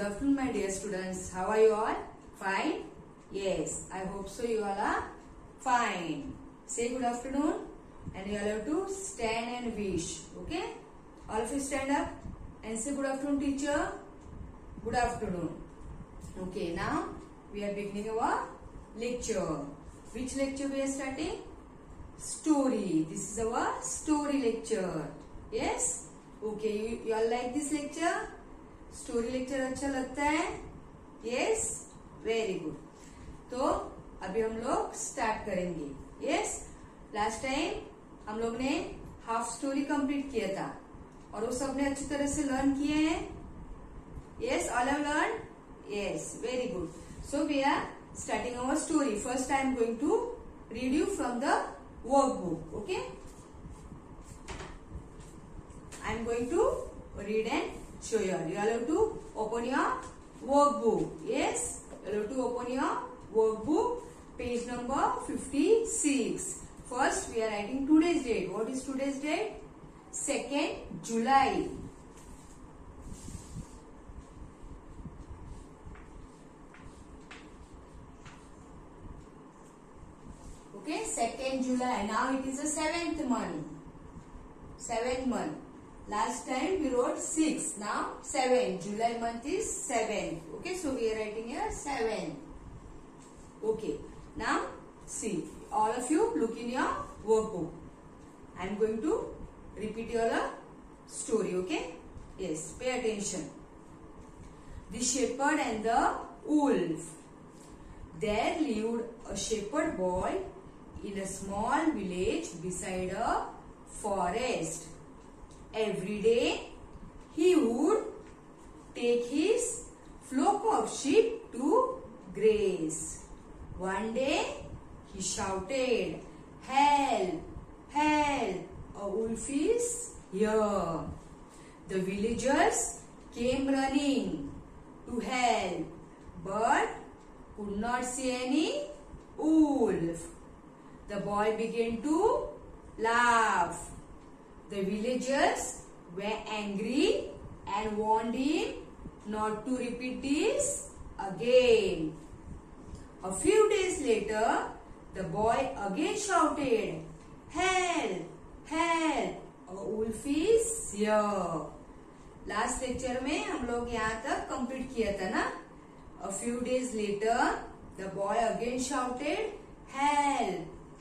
afternoon, my dear students. How are you all? Fine? Yes, I hope so. You all are fine. Say good afternoon, and you all have to stand and wish. Okay? All of you stand up and say good afternoon, teacher. Good afternoon. Okay, now we are beginning our lecture. Which lecture we are starting? Story. This is our story lecture. Yes? Okay, you all like this lecture? Story lecture अच्छा लगता है? Yes, very good. तो अभी हम लोग start करेंगे. Yes, last time हम लोग ने हाफ स्टोरी कंप्लीट किया था और वो सबने अच्छी तरह से लर्न किए हैं. Yes, all have learn. Yes, very good. So we are starting our story. First I am going to read you from the workbook. Okay, I am going to read and show you all. You all have to open your workbook. Yes, you have to open your workbook, page number 56. First, we are writing today's date. What is today's date? 2nd July. Okay, 2nd July. Now it is the 7th month. 7th month. Last time we wrote 6. Now 7. July month is 7. Okay, so we are writing here 7. Okay, now see, all of you look in your workbook. I am going to repeat your story. Okay, yes, pay attention. The shepherd and the wolf. There lived a shepherd boy in a small village beside a forest. Every day he would take his flock of sheep to graze. One day he shouted, "Help! Help! A wolf is here!" The villagers came running to help, but could not see any wolf. The boy began to laugh. The villagers were angry and warned him not to repeat this again. A few days later, the boy again shouted, "Help! Help! A wolf is here!" Last lecture में हम लोग यहाँ तक complete किया था ना? A few days later, the boy again shouted, "Help!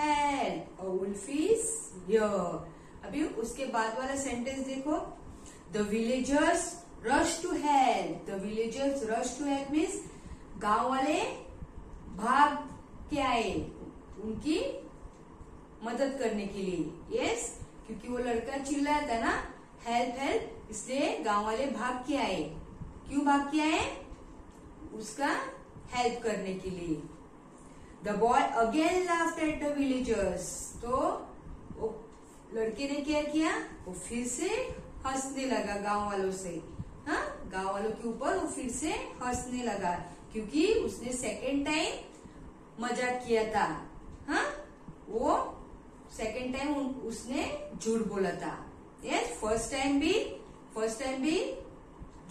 Help! A wolf is here!" अभी उसके बाद वाला सेंटेंस देखो. The villagers rush to help. The villagers rush to help means गांव वाले भाग के आए उनकी मदद करने के लिए. यस, क्योंकि वो लड़का चिल्लाया था ना, हेल्प हेल्प, इसलिए गांव वाले भाग के आए. क्यों भाग के आए? उसका हेल्प करने के लिए. The boy again laughed at the villagers. तो लड़के ने क्या किया? वो फिर से हंसने लगा गांव वालों से. हाँ, गांव वालों के ऊपर वो फिर से हंसने लगा क्योंकि उसने सेकेंड टाइम मजाक किया था. हाँ, वो सेकेंड टाइम उसने झूठ बोला था. यस, फर्स्ट टाइम भी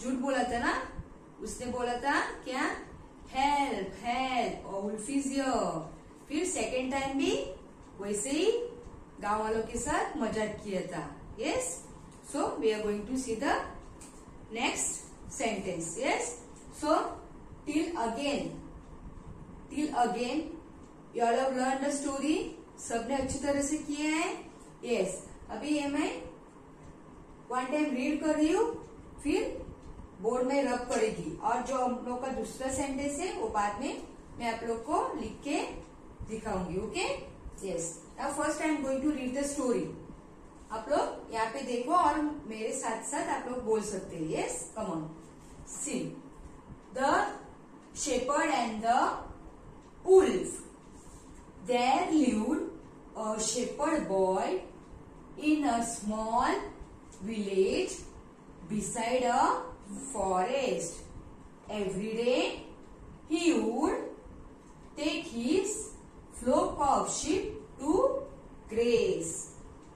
झूठ बोला था ना. उसने बोला था क्या? Help help, a wolf is here. फिर सेकेंड टाइम भी वैसे ही गांव वालों के साथ मजाक किया था. Yes, so we are going to see the next sentence. Yes, so till again you all have learn the story. सबने अच्छी तरह से किया है. यस, अभी ये मैं वन टाइम रीड कर रही हूँ, फिर बोर्ड में रब करेगी और जो हम लोग का दूसरा सेंटेंस है वो बाद में मैं आप लोग को लिख के दिखाऊंगी. Okay, yes. Now first I am going to read the story. आप लोग यहाँ पे देखो और मेरे साथ साथ आप लोग बोल सकते हैं. Yes, come on. See, the shepherd and the wolf. There lived a shepherd boy in a small village beside a forest. Every day he would take his flock of sheep to graze.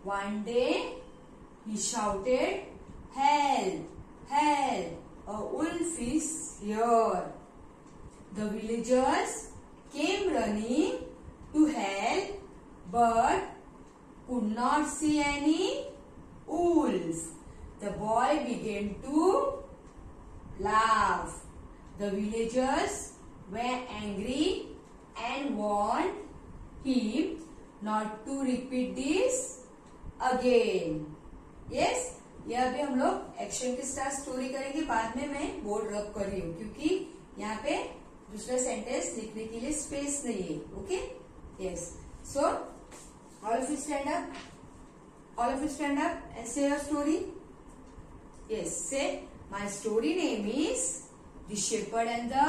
One day he shouted, "Help! Help! a wolf is here. The villagers came running to help, but could not see any wolf. The boy began to laugh. The villagers were angry and warned him not to repeat this again. Yes, यहाँ पे हम लोग action के साथ story करेंगे. बाद में मैं बोर्ड रब कर रही हूँ क्योंकि यहाँ पे दूसरा सेंटेंस लिखने के लिए स्पेस नहीं है. Okay, yes. So all of you stand up. All of you stand up and say your story. Yes, say my story name is The Shepherd and the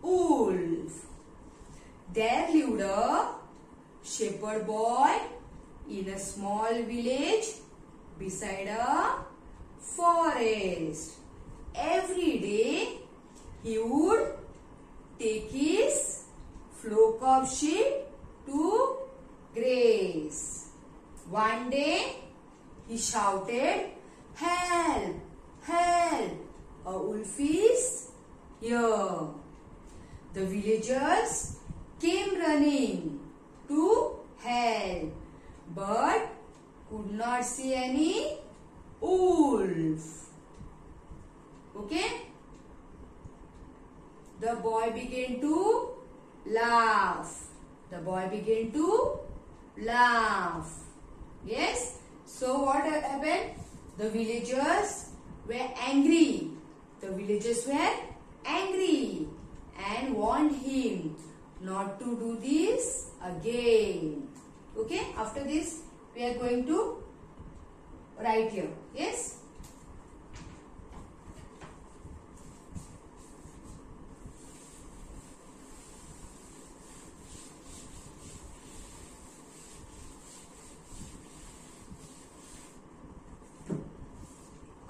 Wolf. There lived a shepherd boy in a small village beside a forest. Every day he would take his flock of sheep to graze. One day he shouted, "Help! Help! A wolf is here." The villagers came running to help, but could not see any wolf. Okay? The boy began to laugh. The boy began to laugh. Yes. So what happened? The villagers were angry. The villagers were angry and warned him not to do this again. Okay. After this, we are going to write here. Yes.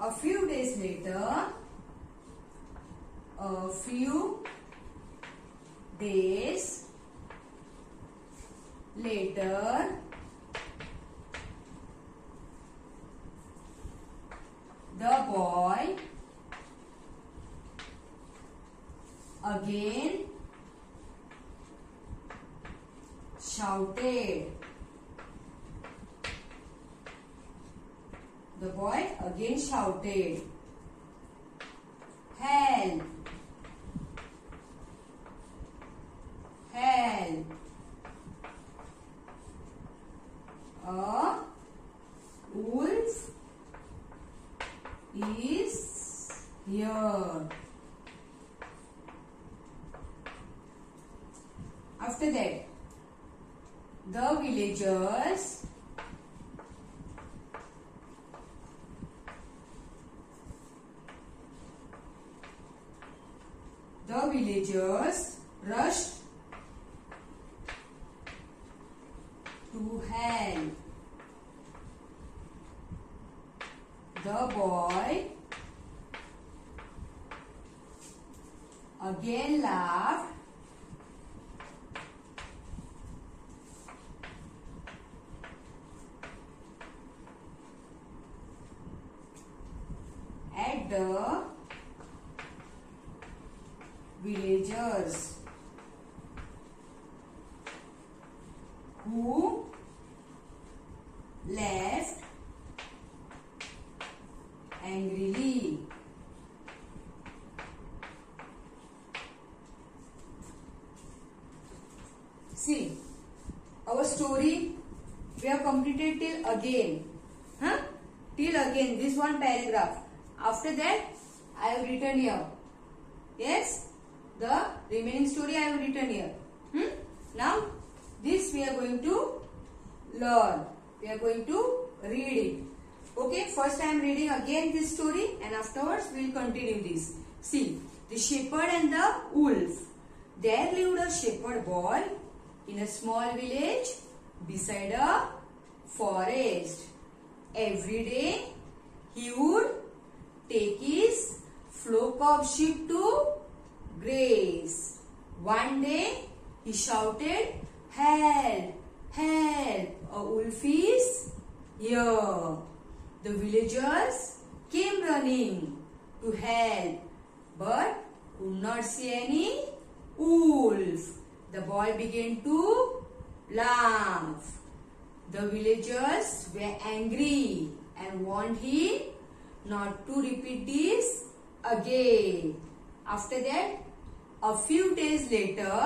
A few days later, the boy again shouted. The boy again shouted, "Help! Help! A wolf is here." After that, the villagers rushed to help. The boy again laughed at the villagers who left angrily. See, our story we have completed till again. Till again, this one paragraph. After that, I have written here. Yes, the remaining story I have written here. Now, this we are going to learn. We are going to read it. Okay, first I am reading again this story and afterwards we will continue this. See, the shepherd and the wolf. There lived a shepherd boy in a small village beside a forest. Every day he would take his flock of sheep to graze. One day he shouted, "Help! Help! A wolf is here." The villagers came running to help, but could not see any wolf. The boy began to laugh. The villagers were angry and warned him not to repeat this again. After that, a few days later,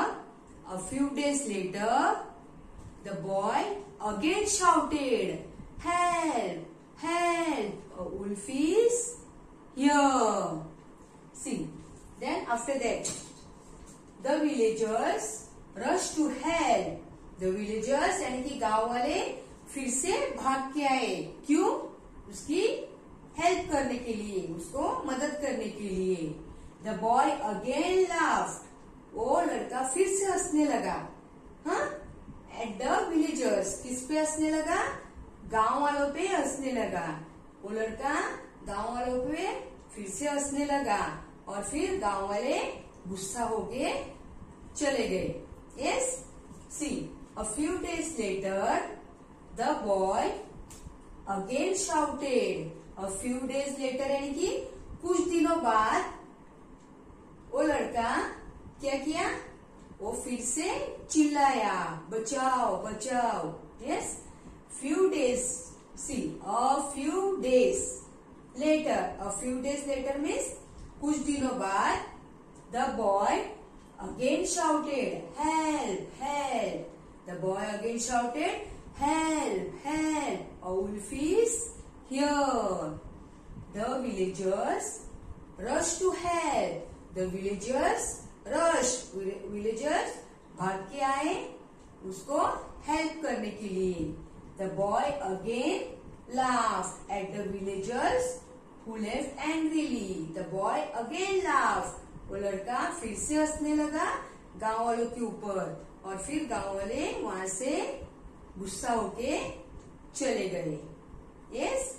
the boy again shouted, "Help! Help! A wolf is here." See, then after that, the villagers rushed to help. The villagers यानी कि गांव वाले फिर से भाग के आए. क्यों? उसकी हेल्प करने के लिए, उसको मदद करने के लिए. The boy again laughed. वो लड़का फिर से हंसने लगा. हाँ? At the villagers. किस पे हंसने लगा? गांव वालों पे हंसने लगा. वो लड़का गांव वालों पे फिर से हंसने लगा और फिर गांव वाले गुस्सा होके चले गए. Yes? See, a few days later, the boy again shouted. A few days later यानी कि कुछ दिनों बाद वो लड़का क्या किया? वो फिर से चिल्लाया, बचाओ बचाओ. Yes? Few days. See, a few days later. A few days later means कुछ दिनों बाद the boy again shouted, "Help! Help!" The boy again shouted, "Help! Help! A wolf is here." The villagers rushed to help. The villagers rushed. Villagers भाग के आए उसको help करने के लिए. The boy again laughed at the villagers who left angrily. The boy again laughed. वो लड़का फिर से हंसने लगा गांव वालों के ऊपर और फिर गांव वाले वहां से गुस्सा होके चले गए. Yes?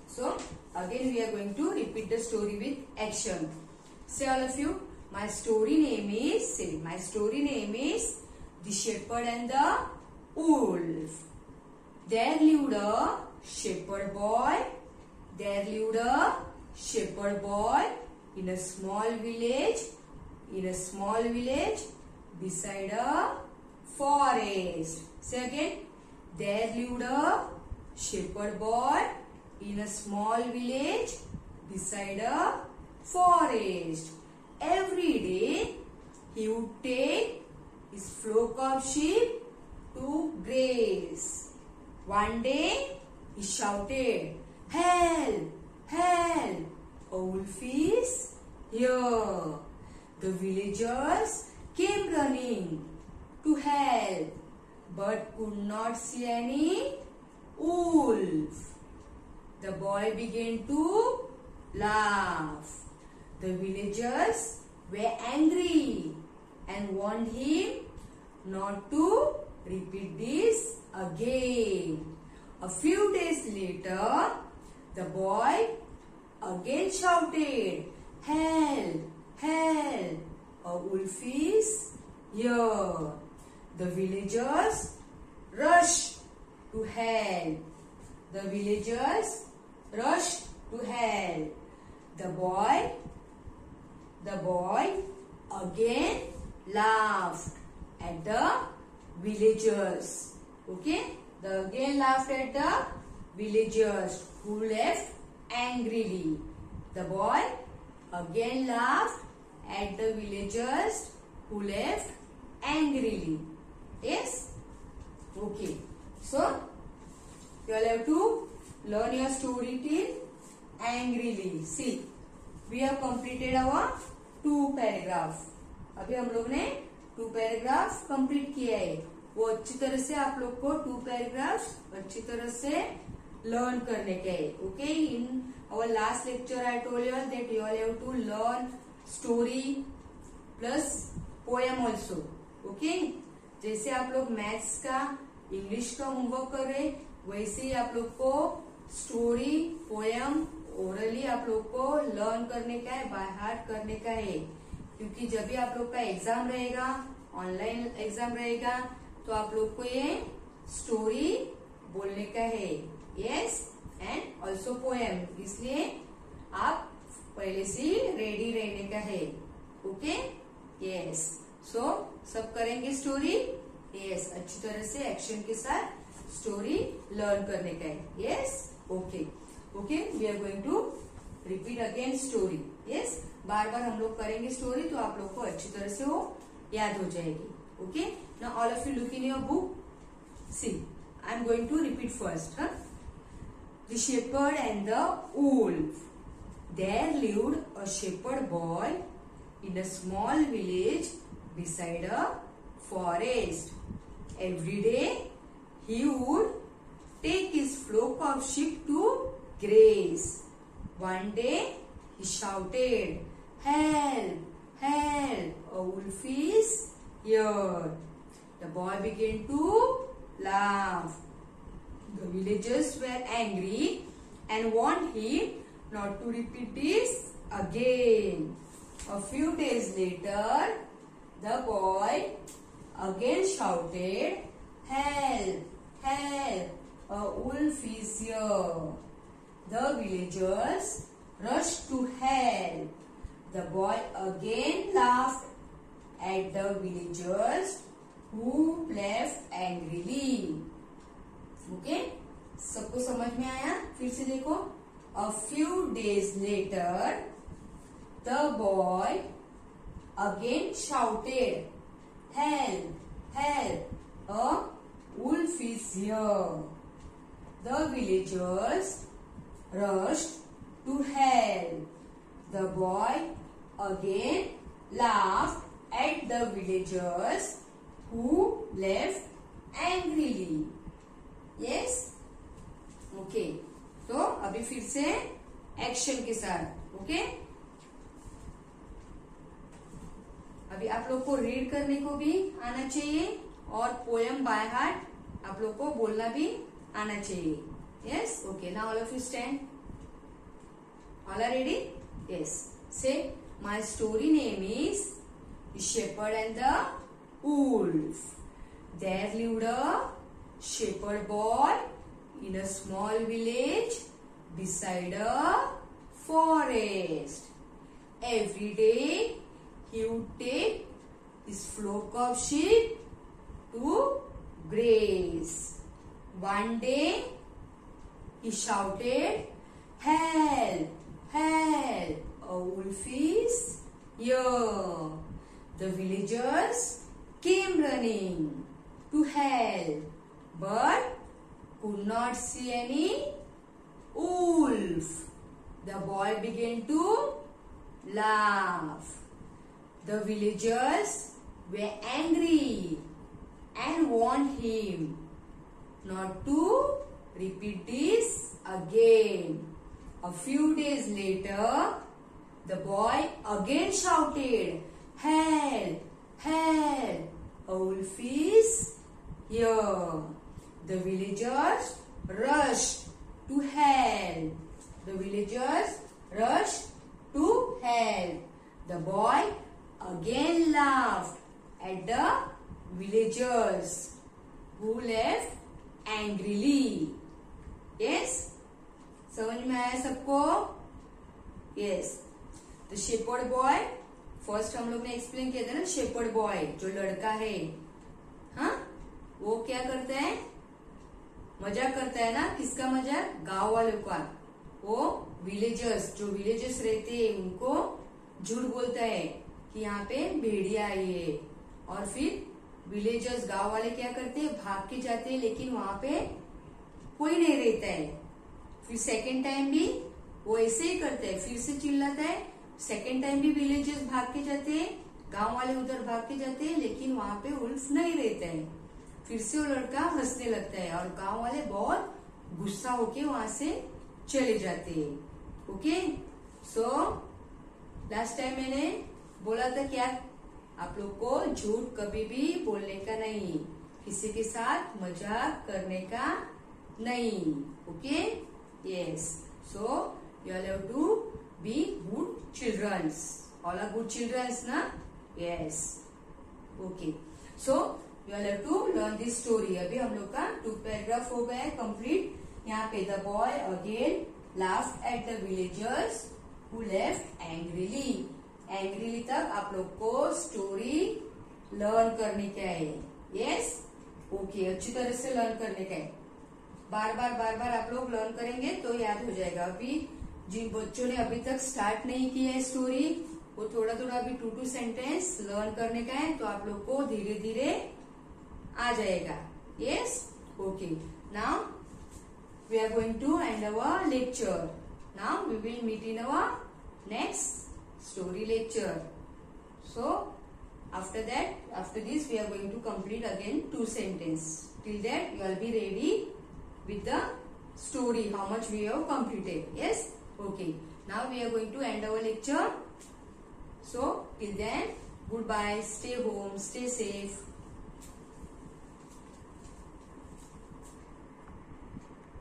So again we are going to repeat the story with action. Say all of you, my story name is, say, my story name is The Shepherd and the Wolf. There lived a shepherd boy. There lived a shepherd boy in a small village. In a small village beside a forest. Say again. There lived a shepherd boy in a small village beside a forest. Every day he would take his flock of sheep to graze. One day he shouted, "Help! Help! A wolf is here." The villagers came running to help but could not see any wolf. The boy began to laugh. The villagers were angry and warned him not to repeat this again. A few days later, the boy again shouted, "Help! Help! A wolf is here." The villagers rushed to help. The villagers rushed to help. The boy again laughed at the villagers. Okay? The again laughed at the villagers who left angrily. The boy again laughed at the villagers who left angrily. Yes? Okay. So, you all have to learn your story till angrily. See, we have completed our 2 paragraph. अभी हम लोग ने 2 paragraph complete किया है. वो अच्छी तरह से आप लोग को 2 paragraphs अच्छी तरह से learn करने के है. Okay? In our last lecture, I told you all that you all have to learn story plus poem also. Okay? जैसे आप लोग मैथ्स का, इंग्लिश का होमवर्क कर रहे, वैसे ही आप लोग को स्टोरी, पोयम, ओरली आप लोग को लर्न करने का है, बाय हार्ट करने का है. क्योंकि जब भी आप लोग का एग्जाम रहेगा, ऑनलाइन एग्जाम रहेगा, तो आप लोग को ये स्टोरी बोलने का है. Yes, and also poem. इसलिए आप पहले से रेडी रहने का है. Okay, yes. सो सब करेंगे स्टोरी. यस, अच्छी तरह से एक्शन के साथ स्टोरी लर्न करने का है. Yes, okay. Okay, we are going to repeat again story. Yes, बार बार हम लोग करेंगे स्टोरी तो आप लोग को अच्छी तरह से वो याद हो जाएगी. Okay, now all of you look in your book. See, I am going to repeat first. The shepherd and the wolf. There lived a shepherd boy in a small village beside a forest. Every day he would take his flock of sheep to graze. One day he shouted, "Help! Help! A wolf is here." The boy began to laugh. The villagers were angry and warned him not to repeat this again. A few days later, the boy again shouted, "Help! Help! A wolf is here." The villagers rushed to help. The boy again laughed at the villagers who laughed angrily. Okay, सबको समझ में आया? फिर से देखो. A few days later, the boy again shouted, "Help! Help! A wolf is here." The villagers rushed to help. The boy again laughed at the villagers who laughed angrily. Yes, okay. तो अभी फिर से action के साथ. Okay, अभी आप लोग को रीड करने को भी आना चाहिए और पोयम बाय हार्ट आप लोग को बोलना भी आना चाहिए. Yes, okay. Now all of you stand. All are ready? Yes. Say my story name is the shepherd and the wolf. There lived a shepherd boy in a small village beside a forest. Every day he would take his flock of sheep to graze. One day he shouted, "Help! Help! A wolf is here." The villagers came running to help, but could not see any wolf. The boy began to laugh. The villagers were angry and warned him not to repeat this again. A few days later, the boy again shouted, "Help! Help! A wolf is here." The villagers rushed to help. The villagers rushed to help. The boy again laughed at the villagers who laughed angrily. Yes? समझ में आया सबको? Yes. The shepherd boy, first हम लोग ने explain किया था ना. शेपर्ड बॉय जो लड़का है, हाँ, वो क्या करता है? मजाक करता है ना. किसका मजाक? गांव वालों का. वो विलेजर्स, जो विलेजर्स रहते हैं उनको झूठ बोलता है कि यहाँ पे भेड़िया आई है. और फिर विलेजर्स, गांव वाले क्या करते हैं? भाग के जाते हैं, लेकिन वहां पे कोई नहीं रहता है. फिर सेकेंड टाइम भी वो ऐसे ही करता है, फिर से चिल्लाता है. सेकेंड टाइम भी विलेजर्स भाग के जाते हैं, गांव वाले उधर भाग के जाते हैं, लेकिन वहां पे वुल्फ नहीं रहता है. फिर से वो लड़का हंसने लगता है और गांव वाले बहुत गुस्सा होके वहां से चले जाते हैं. ओके, सो लास्ट टाइम मैंने बोला था क्या? आप लोग को झूठ कभी भी बोलने का नहीं, किसी के साथ मजाक करने का नहीं. Okay, yes. So you have to be good childrens. All are good childrens ना? Yes. Okay, so you have to learn this story. अभी हम लोग का 2 पैराग्राफ हो गया है कंप्लीट. यहाँ पे the boy again laughed at the villagers who left angrily. Angrily तक आप लोग को स्टोरी लर्न करने का है. यस, ओके, अच्छी तरह से लर्न करने का है. बार बार आप लोग लर्न करेंगे तो याद हो जाएगा. अभी जिन बच्चों ने अभी तक स्टार्ट नहीं किया है स्टोरी, वो थोड़ा अभी 2 सेंटेंस लर्न करने का है, तो आप लोग को धीरे धीरे आ जाएगा. Yes, okay. Now we are going to end our lecture. Now we will meet in our next story lecture. So after this we are going to complete again 2 sentences. Till that you will be ready with the story, how much we have completed. Yes, okay. Now we are going to end our lecture. So till then, goodbye, stay home, stay safe.